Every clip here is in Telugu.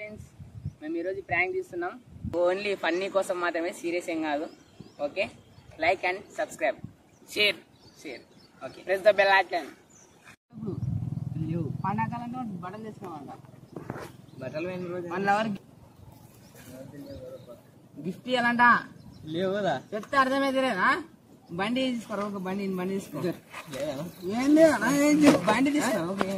ఫ్రెండ్స్, మేము ఈరోజు ప్రాంక్ తీస్తున్నాం. ఓన్లీ ఫన్నీ కోసం మాత్రమే, సీరియస్ ఏం కాదు. Okay, like and subscribe, share. Okay, press the bell icon. పండగకాలంలో బట్టలు తెచ్చుకోమంట. బట్టలు 1 అవర్ గిఫ్ట్ ఇవ్వాలంట. లేవు కదా, చెప్తే అర్థమైతేనా? బండి తీసుకోరా, ఒక బండి తీసుకో. ఏం లేదు, బండి తీసుకో. ఓకే,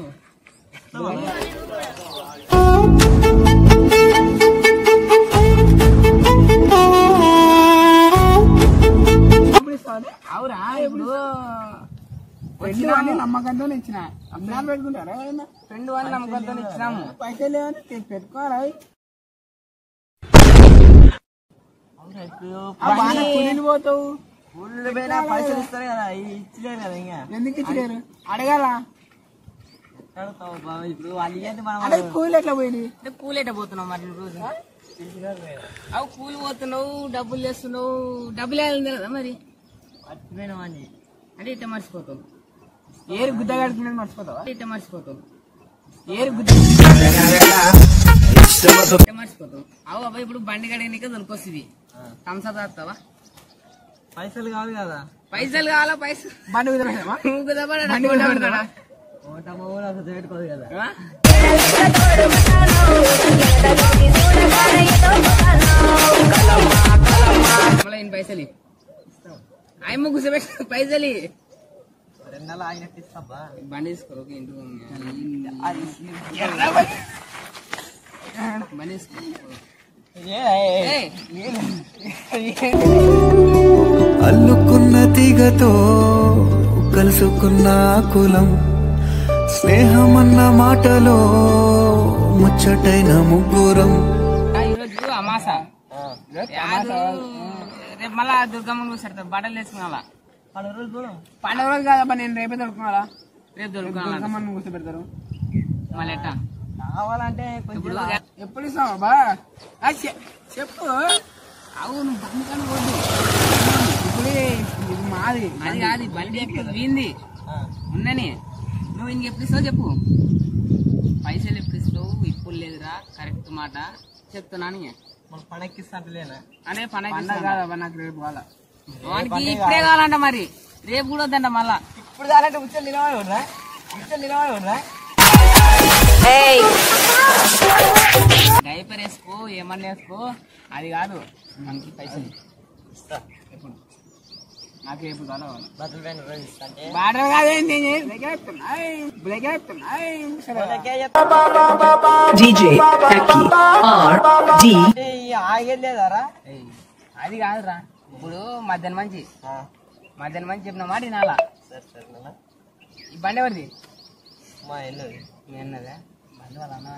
అవురా? ఇప్పుడు నమ్మకంతో ఇచ్చిన అమ్మాయిలు పెట్టుకుంటారా? ఫ్రెండ్ వాళ్ళు నమ్మకంతో ఇచ్చినాము. పైసలు లేవని పెట్టుకోరా? పోతావు, పైసలు ఇస్తారు కదా, ఇచ్చలేరు కదా. ఇంకా ఎందుకు ఇచ్చలేరు? అడగాల. ఇప్పుడు వాళ్ళు కూలి ఎట్లా పోయింది? కూలి ఎట్లా పోతున్నావు మరి రోజు? అవు కూలి పోతున్నావు, డబ్బులు చేస్తున్నావు. డబ్బులు వేయాలి కదా మరి. అంటే ఇట్లా మర్చిపోతావు. ఏరు గుద్ద కడుతున్నాడు మర్చిపోతావా? ఇట్లా మర్చిపోతావు. ఏరు గుద్ద మర్చిపోతావు. అవు అబ్బాయి, ఇప్పుడు బండి కడిగినాక దొరికొస్తుంది. థమ్సప్ తాగుతావా? పైసలు కావాలి కదా. పైసలు కావాలా? పైసలు బండి కుదపడా? పైసలు ఆయమ్మ కూర్చోబెట్ట. పైసలు బండి తీసుకో. బండి తీసుకో. అల్లుకున్న తీగతో కలుసుకున్న కులం, స్నేహమన్న మాటలో ముచ్చటైన ముగ్గురం. ఈరోజు అమాస, రేపు మళ్ళా దుర్గమ్మను కూర్చోడతారు. బట్టలు వేసుకున్నా. పండుగ రోజు కాదబ్బా, నేను రేపే దొరుకున్నా. రేపు దొరుకుతున్నా కూర్చోబెడతారు. మళ్ళీ ఎట్టా కావాలంటే ఎప్పుడు ఇస్తావా బా? చెప్పు. అవును, బండి కానీ వద్దు. ఇప్పుడు మాది అది కాదు, బండి ఎప్పుడు వీంది ఉన్నని. నువ్వు ఇంకెప్పుడు ఇస్తావు చెప్పు. పైసలు ఎప్పుడు ఇస్తావు? ఇప్పుడు లేదురా, కరెక్ట్ మాట చెప్తున్నాను. పండగకి ఇస్తాంటలేనా? అదే పండగ కాదబ్బా, నాకు రేపు కావాలా. వానికి ఇప్పుడే కావాలంట, మరి రేపు కూడా వద్దంట. మళ్ళా ఇప్పుడు కావాలంటే ఉచ్చలు నిలబడి డైపర్ వేసుకో, ఏమన్నా వేసుకో. అది కాదు, మనకి పైసలు ఎప్పుడు నాకు ఎప్పుడు కావాలి. బార్డర్ కాదేంటి? అది కాదురా. ఇప్పుడు మధ్యాహ్నం మంచి చెప్పిన మాట వినాలా. ఈ బండి ఎవరిది? మా ఎన్నది. మీ ఎన్నదా? బండి వాళ్ళు అన్నా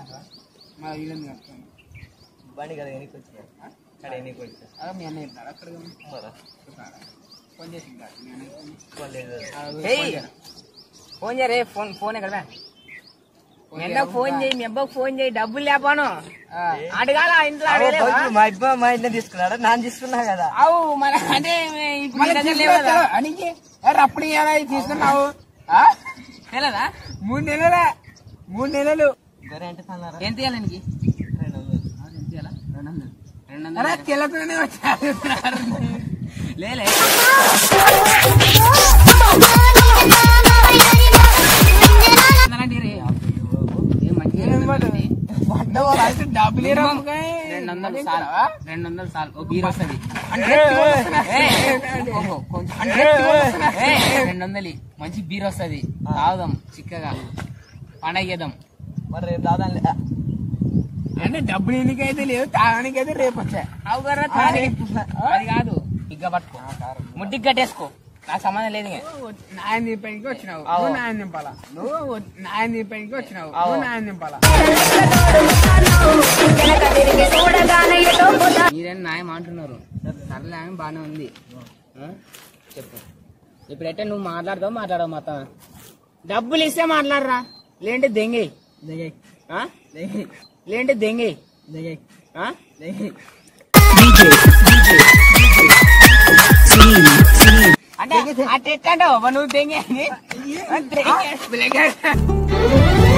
మా ఇల్లు బండి కదా. ఎన్నికి వచ్చినా అదే మీ అన్న చెప్తాడు. అక్కడ ఫోన్ చేసి ఫోన్ చేయరే. ఫోన్ ఎక్కడ? మీ అన్నకు ఫోన్ చేయి, మీ అబ్బాకు ఫోన్ చేయి. డబ్బులు లేపాను అడగాల. ఇంట్లో మా అబ్బా మా ఇంట్లో తీసుకున్నాడా? నాన్న తీసుకున్నా కదా. అవు మన అంటే అప్పుడు తీసుకున్నావు తెలదా? 3 నెలలు ఎంత ఇవ్వాలి? 200 తెలతోనే వచ్చారు. లేలే డబ్బులు 200 సార్. ఓ బీర్ వస్తుంది. 200 మంచి బీర్ వస్తుంది. తాగుదాం చిక్కగా, పండగ చేద్దాం. మరి రేపు తాదా అంటే డబ్బులు ఎన్నికైతే లేదు, తాగడానికైతే రేపు వచ్చా. అది కాదు, ఇగ్గ పట్టుకో, ముడ్డికి కట్టేసుకో. నాకు సంబంధం లేదు. నాయన దీపానికి వచ్చినావు, నాయన నింపాలా. నువ్వు నాయన దీపానికి వచ్చినావు, నాయన నింపాలా. మీరేం న్యాయం అంటున్నారు. సర్లే, ఆమె బాగానే ఉంది. చెప్పు. ఇప్పుడైతే నువ్వు మాట్లాడవు మొత్తం. డబ్బులు ఇస్తే మాట్లాడరా, లేంటే దెంగే లేంటే దెంగే. అంటే అట్టెట్టంటావు నువ్వు దెంగే?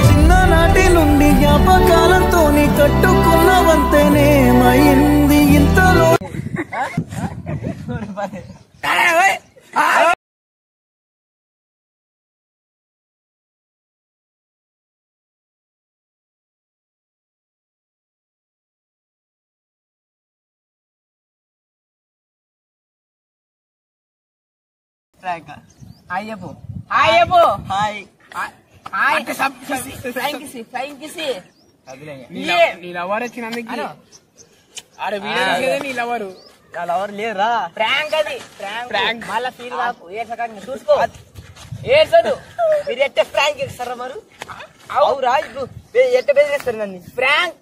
చిన్ననాటి నుండి జ్ఞాపకాలతో కట్టుకున్న హాయ్ చెప్పు హాయ్ చెప్పు హాయ్ నీ లవర్ వచ్చినందుకు అరే వీడియో నీ లవరు ఎవరు లేరా ప్రాంక్ అది ప్రాంక్ మళ్ళా ఫీల్ కాకు ఏడ్చకండి చూసుకో ఏడ్చదు మీరు ఎట్ట ప్రాంక్ చేస్తారా మరి అవురా ఇప్పుడు ఎట్ట బెదిరిస్తారు నన్ను ప్రాంక్